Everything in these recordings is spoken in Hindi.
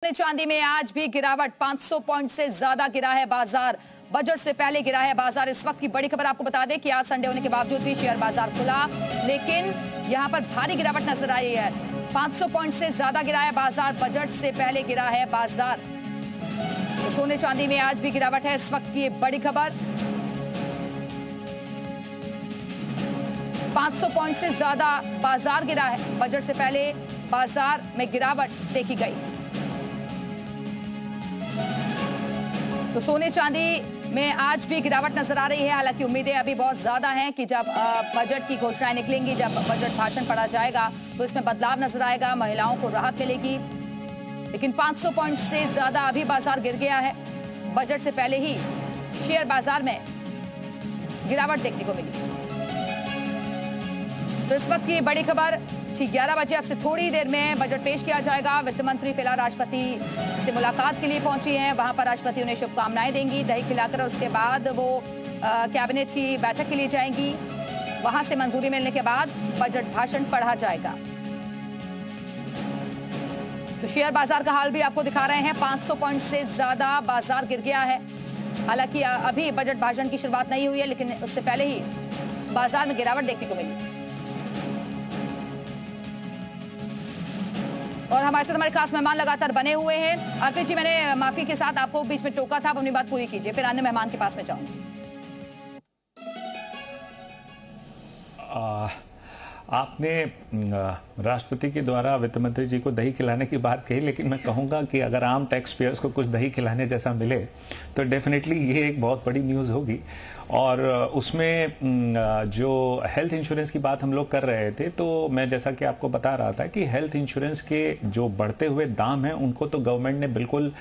चांदी में आज भी गिरावट 500 पॉइंट से ज्यादा गिरा है बाजार। बजट से पहले गिरा है बाजार। इस वक्त की बड़ी खबर आपको बता दें कि आज संडे होने के बावजूद भी शेयर बाजार खुला, लेकिन यहां पर भारी गिरावट नजर आई है। 500 पॉइंट से ज्यादा गिरा है बाजार। बजट से पहले गिरा है बाजार। तो सोने चांदी में आज भी गिरावट है। इस वक्त की बड़ी खबर, 500 पॉइंट से ज्यादा बाजार गिरा है। बजट से पहले बाजार में गिरावट देखी गई। तो सोने चांदी में आज भी गिरावट नजर आ रही है। हालांकि उम्मीदें अभी बहुत ज्यादा हैं कि जब बजट की घोषणाएं निकलेंगी, जब बजट भाषण पढ़ा जाएगा तो इसमें बदलाव नजर आएगा, महिलाओं को राहत मिलेगी। लेकिन 500 पॉइंट से ज्यादा अभी बाजार गिर गया है। बजट से पहले ही शेयर बाजार में गिरावट देखने को मिली। तो इस वक्त की बड़ी खबर, ठीक 11 बजे अब से थोड़ी देर में बजट पेश किया जाएगा। वित्त मंत्री फिलहाल राष्ट्रपति से मुलाकात के लिए पहुंची हैं। वहां पर राष्ट्रपति उन्हें शुभकामनाएं देंगी, दही खिलाकर। उसके बाद वो कैबिनेट की बैठक के लिए जाएंगी। वहां से मंजूरी मिलने के बाद बजट भाषण पढ़ा जाएगा। तो शेयर बाजार का हाल भी आपको दिखा रहे हैं। 500 पॉइंट से ज्यादा बाजार गिर गया है। हालांकि अभी बजट भाषण की शुरुआत नहीं हुई है, लेकिन उससे पहले ही बाजार में गिरावट देखने को मिली। और हमारे साथ हमारे खास मेहमान लगातार बने हुए हैं। अर्पित जी, मैंने माफी के साथ आपको बीच में टोका था, आप अपनी बात पूरी कीजिए, फिर अन्य मेहमान के पास में जाऊंगी। आपने राष्ट्रपति के द्वारा वित्त मंत्री जी को दही खिलाने की बात कही, लेकिन मैं कहूंगा कि अगर आम टैक्स पेयर्स को कुछ दही खिलाने जैसा मिले तो डेफिनेटली ये एक बहुत बड़ी न्यूज़ होगी। और उसमें जो हेल्थ इंश्योरेंस की बात हम लोग कर रहे थे, तो मैं जैसा कि आपको बता रहा था कि हेल्थ इंश्योरेंस के जो बढ़ते हुए दाम हैं उनको तो गवर्नमेंट ने बिल्कुल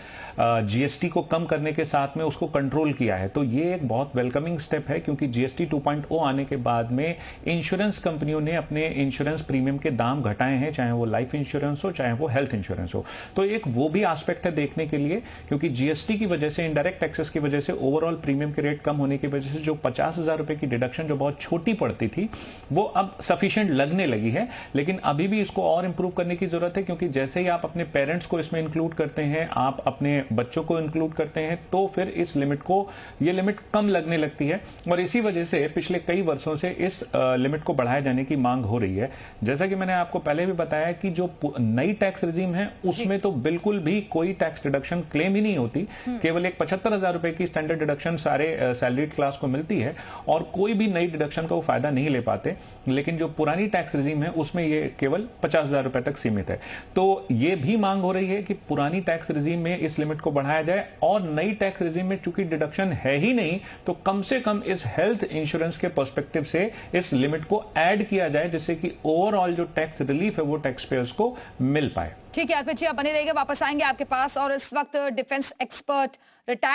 जीएसटी को कम करने के साथ में उसको कंट्रोल किया है। तो ये एक बहुत वेलकमिंग स्टेप है, क्योंकि जीएसटी 2.0 आने के बाद में इंश्योरेंस कंपनियों ने अपने इंश्योरेंस प्रीमियम के दाम घटाए हैं, चाहे वो लाइफ इंश्योरेंस हो चाहे वो हेल्थ इंश्योरेंस हो। तो एक वो भी एस्पेक्ट है देखने के लिए, क्योंकि जीएसटी की वजह से, इनडायरेक्ट टैक्सेस की वजह से, ओवरऑल प्रीमियम के रेट कम होने की वजह से जो 50,000 रुपए की डिडक्शन जो बहुत छोटी पड़ती थी वो अब सफिशिएंट लगने लगी है। लेकिन अभी भी इसको और इंप्रूव करने की जरूरत है, क्योंकि जैसे ही आप अपने पेरेंट्स को इसमें इंक्लूड करते हैं, आप अपने बच्चों को इंक्लूड करते हैं, तो फिर इस लिमिट को, ये लिमिट कम लगने लगती है। और इसी वजह से पिछले कई वर्षों से इस लिमिट को बढ़ाए जाने की मांग हो रही है। जैसा कि मैंने आपको पहले भी बताया कि जो नई टैक्स रिजीम है उसमें तो बिल्कुल भी कोई टैक्स डिडक्शन क्लेम ही नहीं होती। केवल एक 75,000 रुपए की स्टैंडर्ड डिडक्शन सारे सैलरीड क्लास को मिलती है और कोई भी नई डिडक्शन का वो फायदा नहीं ले पाते। लेकिन जो पुरानी टैक्स रिजीम है उसमें ये केवल 50,000 रुपए तक सीमित है। तो ये भी मांग हो रही है कि पुरानी टैक्स रिजीम में इस लिमिट को बढ़ाया जाए, और नई टैक्स रिजीम में चूंकि डिडक्शन है ही नहीं, तो कम से कम इस हेल्थ इंश्योरेंस के पर्सपेक्टिव से इस लिमिट को ऐड किया जाए, जिससे कि ओवरऑल जो टैक्स रिलीफ है वो टैक्स पेयर्स को मिल पाए। ठीक है अर्पित जी, आप बने रहिएगा, वापस आएंगे आपके पास। और इस वक्त डिफेंस एक्सपर्ट, रिटायर्ड